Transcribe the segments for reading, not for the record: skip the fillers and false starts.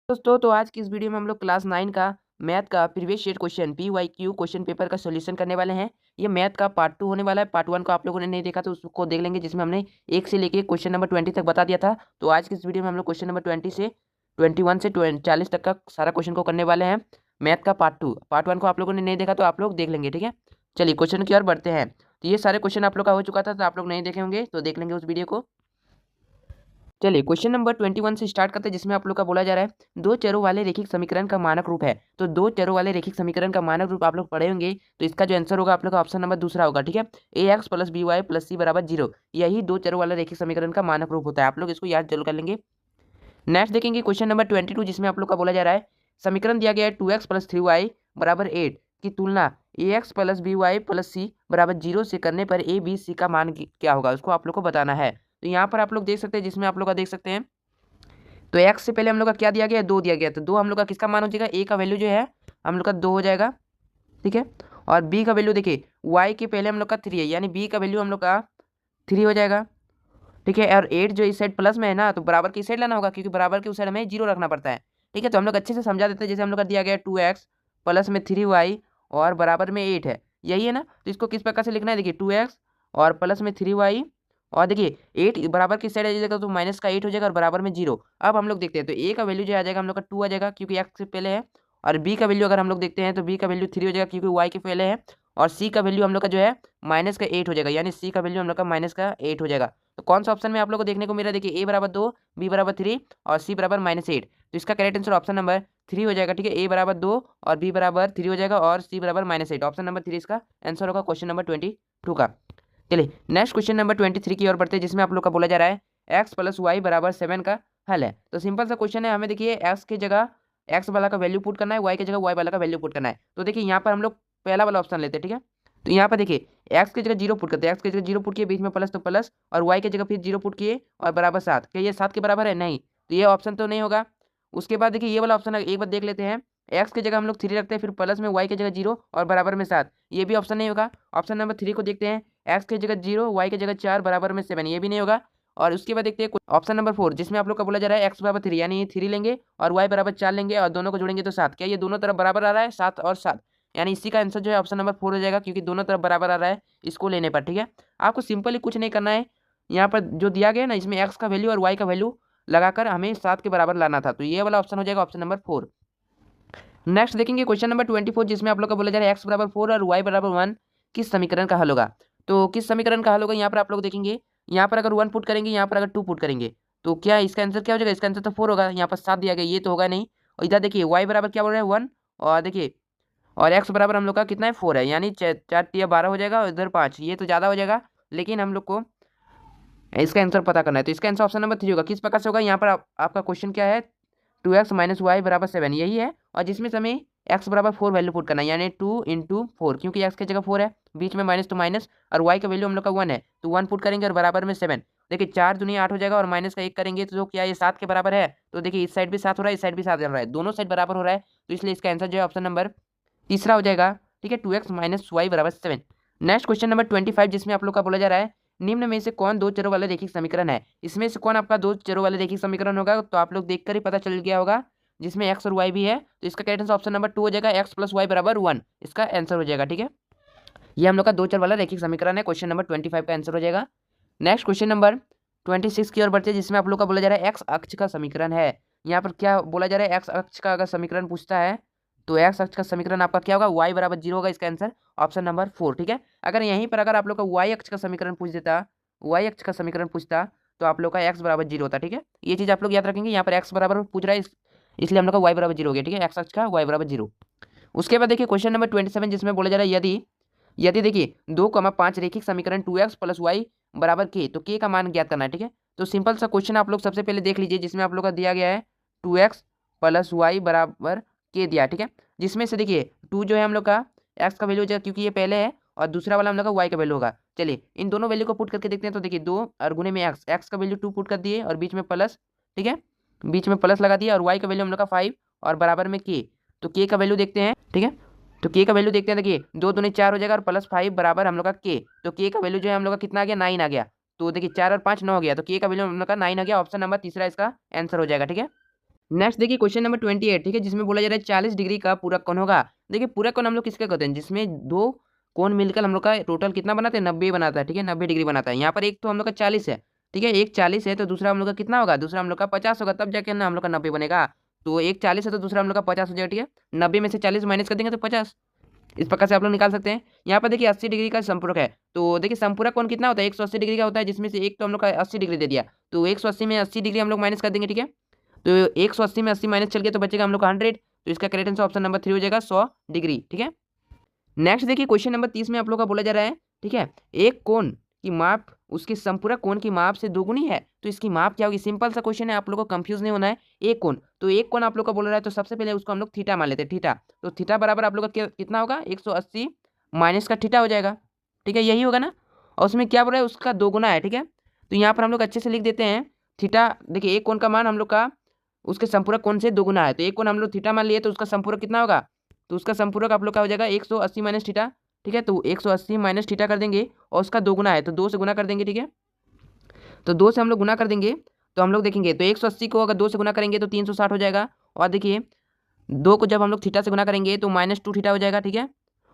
दोस्तों तो आज की इस वीडियो में हम लोग क्लास 9 का मैथ का previous year question PYQ question paper का सॉल्यूशन करने वाले हैं। ये मैथ का पार्ट 2 होने वाला है। पार्ट 1 को आप लोगों ने नहीं देखा तो उसको देख लेंगे, जिसमें हमने 1 से लेके क्वेश्चन नंबर 20 तक बता दिया था। तो आज की इस वीडियो में हम लोग क्वेश्चन नंबर 20 से 21 से 40 तक का सारा क्वेश्चन को करने वाले हैं। मैथ का पार्ट 2, पार्ट 1 को आप लोगों ने नहीं देखा तो आप लोग देख लेंगे, ठीक है। चलिए क्वेश्चन की ओर बढ़ते हैं। तो ये सारे क्वेश्चन आप लोग का हो चुका था, तो आप लोग नहीं देखे होंगे तो देख लेंगे उस वीडियो को। चलिए क्वेश्चन नंबर 21 से स्टार्ट करते हैं, जिसमें आप लोग का बोला जा रहा है दो चरों वाले रैखिक समीकरण का मानक रूप है। तो दो चरों वाले रैखिक समीकरण का मानक रूप आप लोग पढ़े होंगे, तो इसका जो आंसर होगा आप लोग का ऑप्शन नंबर दूसरा होगा, ठीक है। AX + BY + C = 0, यही दो चरों वाला रैखिक समीकरण का मानक रूप होता है। आप लोग इसको याद जरूर कर लेंगे। नेक्स्ट देखेंगे क्वेश्चन नंबर 22, जिसमें आप लोग का बोला जा रहा है समीकरण दिया गया है 2x + 3y = 8 की तुलना AX + BY + C = 0 से करने पर A, B, C का मान क्या होगा, उसको आप लोग को बताना है। तो यहाँ पर आप लोग देख सकते हैं, जिसमें आप लोग का देख सकते हैं तो x से पहले हम लोग का क्या दिया गया है, 2 दिया गया। तो 2 हम लोग का किसका मान हो जाएगा, a का वैल्यू जो है हम लोग का 2 हो जाएगा, ठीक है। और b का वैल्यू देखिए y के पहले हम लोग का 3 है, यानी b का वैल्यू हम लोग का 3 हो जाएगा, ठीक है। और 8 जो इस साइड प्लस में है ना, तो बराबर की साइड लाना होगा, क्योंकि बराबर की उस साइड हमें 0 रखना पड़ता है, ठीक है। तो हम लोग अच्छे से समझा देते हैं। जैसे हम लोग का दिया गया है 2x प्लस में 3y और बराबर में 8 है, यही है ना। तो इसको किस प्रकार से लिखना है, देखिए 2x और प्लस में 3y और देखिए 8 बराबर की साइड आ जाएगा तो माइनस का 8 हो जाएगा और बराबर में 0। अब हम लोग देखते हैं तो a का वैल्यू जो आ जाएगा हम लोग का 2 आ जाएगा, क्योंकि x से पहले है। और b का वैल्यू अगर हम लोग देखते हैं तो b का वैल्यू 3 हो जाएगा, क्योंकि y के पहले है। और c का वैल्यू हम लोग का जो है माइनस का 8 हो जाएगा, यानी c का वैल्यू हम लोग का माइनस का 8 हो जाएगा। तो कौन सा ऑप्शन में आप लोग को देखने को मिल रहा है, देखिए a = 2, b = 3 और c = -8। तो इसका करेक्ट आंसर ऑप्शन नंबर 3 हो जाएगा, ठीक है। a = 2 और b = 3 हो जाएगा और c = -8। ऑप्शन नंबर 3 इसका आंसर होगा क्वेश्चन नंबर 22 का। चलिए नेक्स्ट क्वेश्चन नंबर 23 की ओर बढ़ते हैं, जिसमें आप लोग का बोला जा रहा है x + y = 7 का हल है। तो सिंपल सा क्वेश्चन है, हमें देखिए x की जगह x वाला का वैल्यू पुट करना है, y की जगह y वाला का वैल्यू पुट करना है। तो देखिए यहाँ पर हम लोग पहला वाला ऑप्शन लेते हैं, ठीक है। तो यहाँ पर देखिए x की जगह 0 पुट करते हैं, x की जगह 0 पुट किए, बीच में प्लस तो प्लस, और y की जगह फिर 0 पुट किए और बराबर 7। क्या ये 7 के बराबर है, नहीं, तो ये ऑप्शन तो नहीं होगा। उसके बाद देखिए ये वाला ऑप्शन एक बार देख लेते हैं, x की जगह हम लोग 3 रखते हैं, फिर प्लस में y की जगह 0 और बराबर में 7, ये भी ऑप्शन नहीं होगा। ऑप्शन नंबर 3 को देखते हैं, x की जगह 0, y की जगह 4, बराबर में 7, ये भी नहीं होगा। और उसके बाद देखते हैं ऑप्शन नंबर 4, जिसमें आप लोग का बोला जा रहा है x = 3, यानी ये 3 लेंगे और y = 4 लेंगे और दोनों को जोड़ेंगे तो 7। क्या ये दोनों तरफ बराबर आ रहा है, 7 और 7, यानी इसी का आंसर जो है ऑप्शन नंबर 4 हो जाएगा, क्योंकि दोनों तरफ बराबर आ रहा है इसको लेने पर, ठीक है। आपको सिंपली कुछ नहीं करना है, यहाँ पर जो दिया गया है ना, इसमें x का वैल्यू और y का वैल्यू लगाकर हमें 7 के बराबर लाना था। तो ये वाला ऑप्शन हो जाएगा ऑप्शन नंबर 4। नेक्स्ट देखेंगे क्वेश्चन नंबर 24, जिसमें आप लोग का बोला जा रहा है x = 4 और y = 1 किस समीकरण का हल होगा। तो किस समीकरण का हल होगा, यहाँ पर आप लोग देखेंगे, यहाँ पर अगर 1 पुट करेंगे, यहाँ पर अगर 2 पुट करेंगे, तो क्या इसका आंसर क्या हो जाएगा, इसका आंसर तो 4 होगा। यहाँ पर 7 दिया गया, ये तो होगा नहीं। और इधर देखिए y बराबर क्या बोल रहे हैं 1, और देखिए और x बराबर हम लोग का कितना है 4 है, यानी 4 × 12 हो जाएगा और इधर 5, ये तो ज़्यादा हो जाएगा। लेकिन हम लोग को इसका आंसर पता करना है, तो इसका आंसर ऑप्शन नंबर 3 होगा। किस प्रकार से होगा, यहाँ पर आपका क्वेश्चन क्या है, 2x - y = 7, यही है। और जिसमें से हमें x = 4 वैल्यू पुट करना है, यानी 2 × 4, क्योंकि x की जगह 4 है, बीच में माइनस तो माइनस, और y का वैल्यू हम लोग का 1 है, तो 1 पुट करेंगे और बराबर में 7। देखिए 4 दूनी 8 हो जाएगा और माइनस का 1 करेंगे तो क्या ये 7 के बराबर है। तो देखिए इस साइड भी 7 हो रहा है, इस साइड भी 7 हो रहा है, दोनों साइड बराबर हो रहा है, तो इसलिए इसका आंसर जो है ऑप्शन नंबर तीसरा हो जाएगा, ठीक है। 2x - y = 7। Next question number 25, जिसमें आप लोग का बोला जा रहा है निम्न में से कौन दो चरों वाले रैखिक समीकरण है। इसमें से कौन आपका दो चरों वाले रैखिक समीकरण होगा, तो आप लोग देखकर ही पता चल गया होगा, जिसमें x और y भी है। तो इसका करेक्ट आंसर ऑप्शन नंबर 2 हो जाएगा, x + y = 1, इसका आंसर हो जाएगा, ठीक है। ये हम लोग का दो चर वाला रैखिक समीकरण है, क्वेश्चन नंबर 25 का आंसर हो जाएगा। नेक्स्ट क्वेश्चन नंबर 26 की ओर बढ़ते हैं, जिसमें आप लोग का बोला जा रहा है x अक्ष का समीकरण है। यहाँ पर क्या बोला जा रहा है, x अक्ष का अगर समीकरण पूछता है तो x अक्ष का समीकरण आपका क्या होगा, y = 0 होगा, इसका आंसर ऑप्शन नंबर 4, ठीक है। अगर यहीं पर अगर आप लोग का y अक्ष का समीकरण पूछ देता, y अक्ष का समीकरण पूछता, तो आप लोग का x = 0 होता, ठीक है। ये चीज़ आप लोग याद रखेंगे, यहाँ पर x बराबर पूछ रहा है, इसलिए हम लोग का y = 0 हो गया, ठीक है, x अक्ष का y = 0। उसके बाद देखिए क्वेश्चन नंबर 27, जिसमें बोला जा रहा है यदि देखिए 2,5 रैखिक समीकरण 2x + y = k, तो k का मान ज्ञात करना है, ठीक है। तो सिंपल सा क्वेश्चन आप लोग सबसे पहले देख लीजिए, जिसमें आप लोग का दिया गया है 2x + y = k दिया, ठीक है। जिसमें से देखिए 2 जो है हम लोग का x का वैल्यू हो जाएगा, क्योंकि ये पहले है, और दूसरा वाला हम लोग का y का वैल्यू होगा। चलिए इन दोनों वैल्यू को पुट करके देखते हैं। तो देखिए 2 और गुने में x का वैल्यू 2 पुट कर दिए और बीच में प्लस, ठीक है, बीच में प्लस लगा दिया, और y का वैल्यू हम लोग का 5 और बराबर में k। तो k का वैल्यू देखते हैं, ठीक है। तो k का वैल्यू देखते हैं, देखिए 2 दूनी 4 हो जाएगा और +5 बराबर हम लोग का k। तो k का वैल्यू जो है हम लोग का कितना आ गया, 9 आ गया। तो देखिए 4 और 5 9 हो गया, तो k का वैल्यू हम लोग का 9 आ गया, ऑप्शन नंबर तीसरा इसका आंसर हो जाएगा, ठीक है। नेक्स्ट देखिए क्वेश्चन नंबर 28, ठीक है, जिसमें बोला जा रहा है 40 डिग्री का पूरक कोण होगा। देखिए पूरक कोण हम लोग किसका कहते हैं, जिसमें दो कोण मिलकर हम लोग का टोटल कितना बनाते हैं, 90 बनाता है, ठीक है, 90 डिग्री बनाता है। यहाँ पर एक तो हम लोग का 40 है, ठीक है, एक 40 है तो दूसरा हम लोग का कितना होगा, दूसरा हम लोग का 50 होगा, तब जाके ना हम लोग का 90 बनेगा। तो एक 40 है तो दूसरा हम लोग का 50 हो जाएगा, ठीक है, 90 में से 40 माइनस कर देंगे तो 50। इस प्रकार से आप लोग निकाल सकते हैं। यहाँ पर देखिए 80 डिग्री का संपूरक है, तो देखिए संपूरक कोण कितना होता है, 180 डिग्री का होता है, जिसमें से एक तो हम लोग का 80 डिग्री दे दिया, तो 180 में 80 डिग्री हम लोग माइनस कर देंगे, ठीक है। तो 180 में 80 माइनस चल गया तो बचेगा हम लोग का 100, तो इसका करेक्ट आंसर ऑप्शन नंबर 3 हो जाएगा 100 डिग्री, ठीक है। नेक्स्ट देखिए क्वेश्चन नंबर 30 में आप लोग का बोला जा रहा है, ठीक है, एक कोण की माप उसके संपूरक कोण की माप से दोगुनी है, तो इसकी माप क्या होगी। सिंपल सा क्वेश्चन है, आप लोग को कंफ्यूज नहीं होना है। एक कोण, तो एक कोण आप लोग का बोल रहा है, तो सबसे पहले उसको हम लोग थीटा मान लेते हैं, थीटा। तो थीटा बराबर आप लोग का कितना होगा, 180 माइनस का थीटा हो जाएगा, ठीक है, यही होगा ना। और उसमें क्या बोल रहा है, उसका दोगुना है, ठीक है। तो यहाँ पर हम लोग अच्छे से लिख देते हैं थीटा। देखिए एक कोण का मान हम लोग का उसके संपूरक कोण से दोगुना है, तो एक कोण हम लोग थीटा मान लिए, तो उसका संपूरक कितना होगा, तो उसका संपूरक आप लोग का हो जाएगा 180 माइनस थीटा, ठीक है। तो 180 माइनस थीटा कर देंगे और उसका दोगुना है तो 2 से गुना कर देंगे, ठीक है। तो 2 से हम लोग गुना कर देंगे तो हम लोग देखेंगे, तो 180 को अगर 2 से गुना करेंगे तो 360 हो जाएगा। और देखिए 2 को जब हम लोग थीटा से गुना करेंगे तो -2 थीटा हो जाएगा, ठीक है।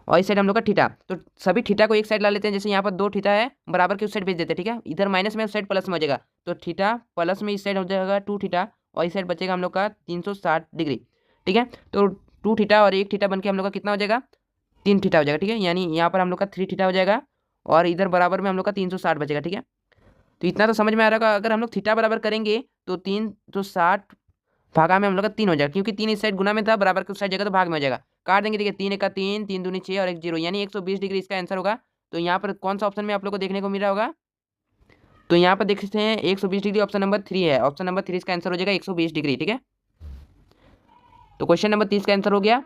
और इस साइड हम लोग का थीटा, तो सभी थीटा को एक साइड ला लेते हैं। जैसे यहाँ पर 2 थीटा है, बराबर के उस साइड भेज देते हैं, ठीक है। इधर माइनस में उस साइड प्लस में हो जाएगा, तो थीटा प्लस में इस साइड हो जाएगा 2 थीटा, और इस साइड बचेगा हम लोग का 360 डिग्री, ठीक है। तो 2 थीटा और 1 थीटा बन के हम लोग का कितना हो जाएगा, 3 थीटा हो जाएगा, ठीक है। यानी यहाँ पर हम लोग का 3 थीटा हो जाएगा और इधर बराबर में हम लोग का 360 बचेगा, ठीक है। तो इतना तो समझ में आ रहा होगा। अगर हम लोग थीटा बराबर करेंगे तो 360 भागा में हम लोग का 3 हो जाएगा, क्योंकि 3 इस साइड गुना में था, बराबर के उस साइड जगह तो भाग में हो जाएगा। काट देंगे, देखिए 3 1 3, 3 दूनी 6 और 1 0, यानी 120 डिग्री इसका आंसर होगा। तो यहाँ पर कौन सा ऑप्शन में आप लोग को देखने को मिल रहा होगा, तो यहाँ पर देख सकते हैं 120 डिग्री ऑप्शन नंबर 3 है। ऑप्शन नंबर 3 इसका आंसर हो जाएगा 120 डिग्री, ठीक है। तो क्वेश्चन नंबर 30 का आंसर हो गया।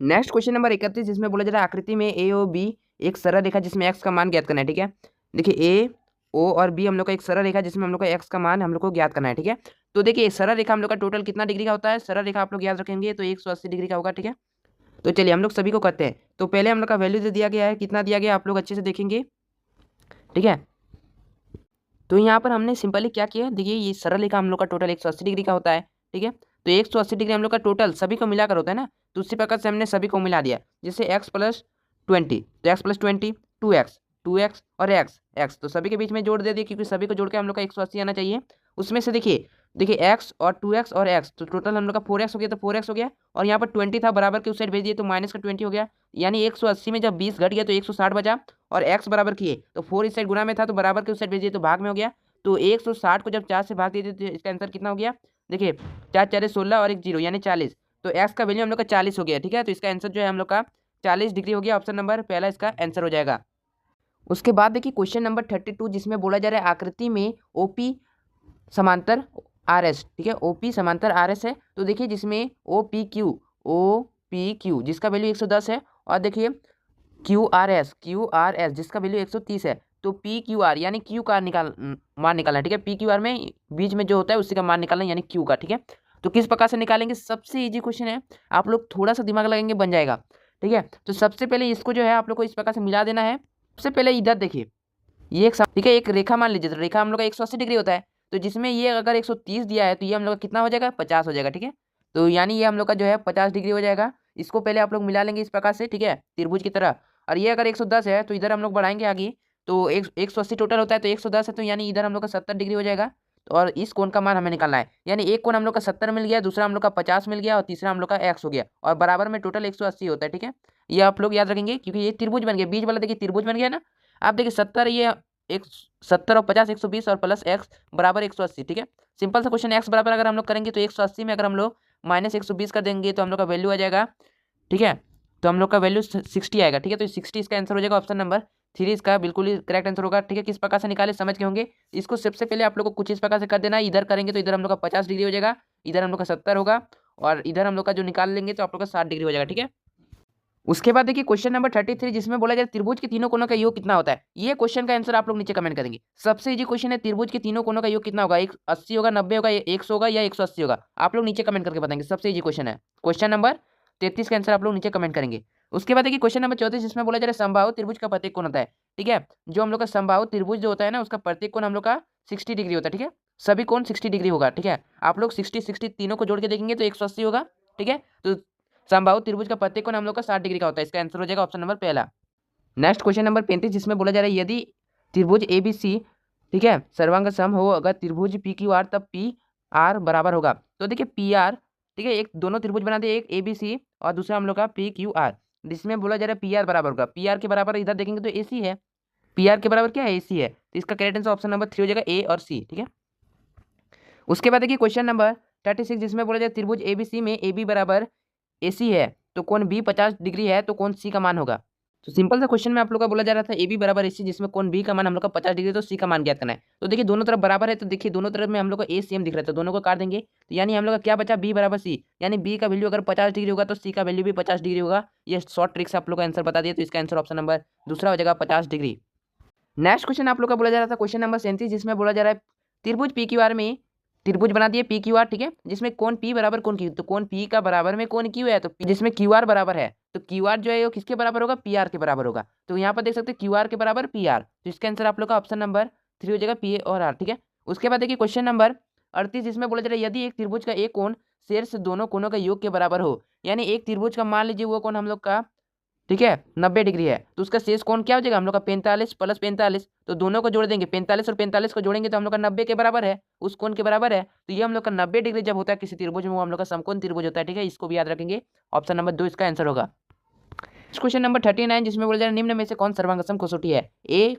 नेक्स्ट क्वेश्चन नंबर 31, जिसमें बोला जा रहा है आकृति में ए और बी एक सरल रेखा जिसमें एक्स का मान ज्ञात करना है, ठीक है। देखिए ए, ओ और बी हम लोग का एक सरल रेखा जिसमें हम लोग का एक्स का मान हम लोग को ज्ञात करना है, ठीक है। तो देखिए सरल रेखा हम लोग का टोटल कितना डिग्री का होता है, सरल रेखा आप लोग याद रखेंगे तो 180 डिग्री का होगा, ठीक है। तो चलिए हम लोग सभी को करते हैं। तो पहले हम लोग का वैल्यू जो दिया गया है, कितना दिया गया आप लोग अच्छे से देखेंगे, ठीक है। तो यहाँ पर हमने सिंपली क्या किया, देखिए ये सरल रेखा हम लोग का टोटल 180 डिग्री का होता है, ठीक है। तो 180 डिग्री हम लोग का टोटल सभी को मिलाकर होता है ना, तो उसी प्रकार से हमने सभी को मिला दिया। जैसे x + 20, तो x + 20 2x, 2x और x तो सभी के बीच में जोड़ दे दिए, क्योंकि सभी को जोड़ के हम लोग का 180 आना चाहिए। उसमें से देखिए x और 2x और x, तो टोटल हम लोग का 4x हो गया, तो 4x हो गया। और यहाँ पर 20 था, बराबर के उस साइड भेज दिए तो माइनस का 20 हो गया। यानी 180 में जब 20 घट गया तो 160 बचा, और x बराबर किए तो 4 इस साइड गुना में था, तो बराबर के उस साइड भेज दिए तो भाग में हो गया। तो 160 को जब 4 से भाग दिए तो इसका आंसर कितना हो गया, देखिए 4 4 16 और 1 0 यानी 40। तो x का वैल्यू हम लोग का 40 हो गया, ठीक है। तो इसका आंसर जो है हम लोग का 40 डिग्री हो गया। ऑप्शन नंबर पहला इसका आंसर हो जाएगा। उसके बाद देखिए क्वेश्चन नंबर 32, जिसमें बोला जा रहा है आकृति में OP समांतर RS, ठीक है, OP समांतर RS है। तो देखिए जिसमें OPQ जिसका वैल्यू 110 है, और देखिए QRS जिसका वैल्यू 130 है। तो PQR यानी Q का मान निकालना है, ठीक है। PQR में बीच में जो होता है उसी का मान निकालना है, यानी Q का, ठीक है। तो किस प्रकार से निकालेंगे, सबसे इजी क्वेश्चन है, आप लोग थोड़ा सा दिमाग लगाएंगे बन जाएगा, ठीक है। तो सबसे पहले इसको जो है आप लोग को इस प्रकार से मिला देना है। सबसे पहले इधर देखिए ये एक, ठीक है, एक रेखा मान लीजिए, तो रेखा हम लोग का 180 डिग्री होता है, तो जिसमें ये अगर 130 दिया है तो ये हम लोग का कितना हो जाएगा, 50 हो जाएगा, ठीक है। तो यानी ये हम लोग का जो है 50 डिग्री हो जाएगा। इसको पहले आप लोग मिला लेंगे इस प्रकार से, ठीक है, त्रिभुज की तरह। और ये अगर 110 है तो इधर हम लोग बढ़ाएंगे आगे, तो 180 टोटल होता है, तो 110 है, तो यानी इधर हम लोग का 70 डिग्री हो जाएगा। और इस कोण का मान हमें निकालना है, यानी एक कोण हम लोग का 70 मिल गया, दूसरा हम लोग का 50 मिल गया, और तीसरा हम लोग का x हो गया, और बराबर में टोटल 180 होता है, ठीक है। ये आप लोग याद रखेंगे, क्योंकि ये त्रिभुज बन गया, बीच वाला देखिए त्रिभुज बन गया ना। आप देखिए 70, ये एक 70 और 50 120 और प्लस x बराबर 180, ठीक है। सिंपल सा क्वेश्चन, x बराबर अगर हम लोग करेंगे तो 180 में अगर हम लोग -120 कर देंगे तो हम लोग का वैल्यू आ जाएगा, ठीक है। तो हम लोग का वैल्यू 60 आएगा, ठीक है। तो 60 इसका आंसर हो जाएगा। ऑप्शन नंबर 3 इसका बिल्कुल ही करेक्ट आंसर होगा, ठीक है। किस प्रकार से निकाले समझ के होंगे। इसको सबसे पहले आप लोग को कुछ इस प्रकार से कर देना है, इधर करेंगे तो इधर हम लोग का 50 डिग्री हो जाएगा, इधर हम लोग का 70 होगा, और इधर हम लोग का जो निकाल लेंगे तो आप लोग का 60 डिग्री हो जाएगा, ठीक है। उसके बाद देखिए क्वेश्चन नंबर 33, जिसमें बोला जाए त्रिभुज के तीनों कोनों का योग कितना होता है। ये क्वेश्चन का आंसर आप लोग नीचे कमेंट करेंगे। सबसे इजी क्वेश्चन है, त्रिभुज के तीनों कोनों का योग कितना होगा, 80 होगा, 90 होगा, 100 होगा या 180 होगा। आप लोग नीचे कमेंट करके बताएंगे। सबसे इजी क्वेश्चन है, क्वेश्चन नंबर 33 का आंसर आप लोग नीचे कमेंट करेंगे। उसके बाद देखिए क्वेश्चन नंबर 34, जिसमें बोला जा रहा है समबाहु त्रिभुज का प्रत्येक कोण होता है, ठीक है। जो हम लोग का समबाहु त्रिभुज जो होता है ना, उसका प्रत्येक कोण हम लोग का 60 डिग्री होता है, ठीक है। सभी कोण 60 डिग्री होगा। ठीक है, आप लोग 60 तीनों को जोड़ के देखेंगे तो 180 होगा। ठीक है, तो समबाहु त्रिभुज का प्रत्येक कोण हम लोग का 60 डिग्री का होता है। इसका आंसर हो जाएगा ऑप्शन नंबर पहला। नेक्स्ट क्वेश्चन नंबर 35 जिसमें बोला जा रहा है यदि त्रिभुज ABC, ठीक है, सर्वांग सम हो अगर त्रिभुज PQR तब PR बराबर होगा। तो देखिए PR, ठीक है, एक दोनों त्रिभुज बना दे, एक ABC और दूसरा हम लोग का PQR, जिसमें बोला जा रहा है PR बराबर होगा। PR के बराबर इधर देखेंगे तो AC है, PR के बराबर क्या है, AC है। तो इसका करेक्ट आंसर ऑप्शन नंबर 3 हो जाएगा, A और C। ठीक है, उसके बाद देखिए क्वेश्चन नंबर 36 जिसमें बोला जाए त्रिभुज ABC में AB बराबर AC है तो कोण B 50 डिग्री है तो कोण C का मान होगा। तो सिंपल सा क्वेश्चन में आप लोग का बोला जा रहा था AB बराबर AC, जिसमें कोण B का मान हम लोग का 50 डिग्री, तो C का मान ज्ञात करना है। तो देखिए दोनों तरफ बराबर है, तो देखिए दोनों तरफ में हम लोग को A सेम दिख रहा है, तो दोनों को काट देंगे। तो यानी हम लोग का क्या बचा, B बराबर C, यानी B का वैल्यू अगर 50 डिग्री होगा तो C का वैल्यू भी 50 डिग्री होगा। ये शॉर्ट ट्रिक से आप लोग का आंसर बता दिए, तो इसका आंसर ऑप्शन नंबर दूसरा हो जाएगा 50 डिग्री। नेक्स्ट क्वेश्चन आप लोग का बोला जा रहा था क्वेश्चन नंबर 37 जिसमें बोला जा रहा है त्रिभुज PQR में त्रिभुज बना दिए PQR, ठीक है, जिसमें कोण P बराबर कोण Q, तो कोण P का बराबर में कोण Q है, तो जिसमें QR बराबर है तो QR जो है वो किसके बराबर होगा, PR के बराबर होगा। तो यहाँ पर देख सकते हैं QR के बराबर PR, तो इसका आंसर आप लोग का ऑप्शन नंबर 3 हो जाएगा, PA और R। ठीक है, उसके बाद देखिए क्वेश्चन नंबर 38 जिसमें बोला जा रहा है यदि एक त्रिभुज का एक कोण शीर्ष दोनों कोणों का योग के बराबर हो, यानी एक त्रिभुज का मान लीजिए वो कोण हम लोग का, ठीक है, 90 डिग्री है, तो उसका शेष कोण क्या हो जाएगा हम लोग का 45 प्लस 45, तो दोनों को जोड़ देंगे, 45 और 45 को जोड़ेंगे तो हम लोग का 90 के बराबर है, उस कोण के बराबर है। तो ये हम लोग का 90 डिग्री जब होता है किसी त्रिभुज में वो हम लोग का समकोण त्रिभुज होता है। ठीक है, इसको भी याद रखेंगे, ऑप्शन नंबर 2 इसका आंसर होगा। क्वेश्चन नंबर 39 जिसमें बोला जा रहा है निम्न में से कौन सर्वांग कसौटी है। ए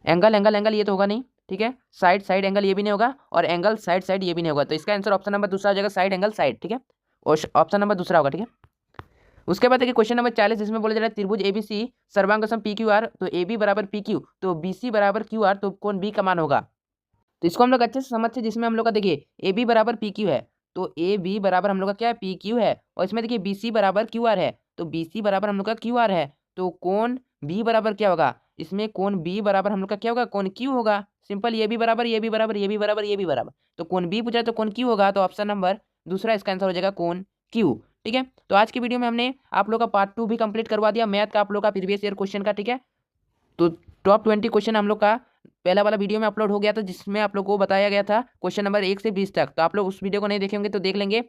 एंगल एंगल एंगल ये तो होगा नहीं, ठीक है, साइड साइड एंगल ये भी नहीं होगा, और एंगल साइड साइड ये भी नहीं होगा। तो इसका आंसर ऑप्शन नंबर दूसरा हो जाएगा, साइड एंगल साइड। ठीक है, और ऑप्शन नंबर दूसरा होगा। ठीक है, उसके बाद देखिए क्वेश्चन नंबर 40 जिसमें बोला जा रहा है त्रिभुज ABC सर्वांग सम PQR, तो AB बराबर PQ, तो BC बराबर QR, तो कोण B का मान होगा। तो इसको हम लोग अच्छे से समझते हैं, जिसमें हम लोग का देखिए AB बराबर PQ है, तो AB बराबर हम लोग का क्या है, PQ है, और इसमें देखिए BC बराबर QR है, तो BC बराबर हम लोग का QR है, तो कोण B बराबर क्या होगा, इसमें कोण B बराबर हम लोग का क्या होगा, कोण Q होगा। सिंपल, ये भी बराबर, ये भी बराबर, ये भी बराबर, ये भी बराबर, तो कोण B पूछा तो कोण Q होगा, तो ऑप्शन नंबर दूसरा इसका आंसर हो जाएगा कोण Q। ठीक है, तो आज की वीडियो में हमने आप लोग का पार्ट 2 भी कंप्लीट करवा दिया, मैथ का आप लोग का प्रीवियस ईयर क्वेश्चन का। ठीक है, तो टॉप 20 क्वेश्चन हम लोग का पहला वाला वीडियो में अपलोड हो गया था, जिसमें आप लोग को बताया गया था क्वेश्चन नंबर 1 से 20 तक। तो आप लोग उस वीडियो को नहीं देखे होंगे तो देख लेंगे।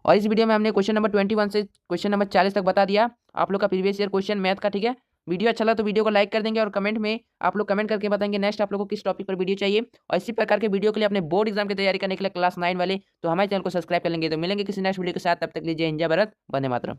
और इस वीडियो में हमने क्वेश्चन नंबर 21 से क्वेश्चन नंबर 40 तक बता दिया आप लोग का प्रीवियस ईयर क्वेश्चन मैथ का। ठीक है, वीडियो अच्छा लगा तो वीडियो को लाइक कर देंगे, और कमेंट में आप लोग कमेंट करके बताएंगे नेक्स्ट आप लोग को किस टॉपिक पर वीडियो चाहिए। और इसी प्रकार के वीडियो के लिए अपने बोर्ड एग्जाम की तैयारी करने के लिए क्लास 9 वाले तो हमारे चैनल को सब्सक्राइब कर लेंगे। तो मिलेंगे किसी नेक्स्ट वीडियो के साथ, तब तक लीजिए जय हिंद, जय भारत, वंदे मातरम।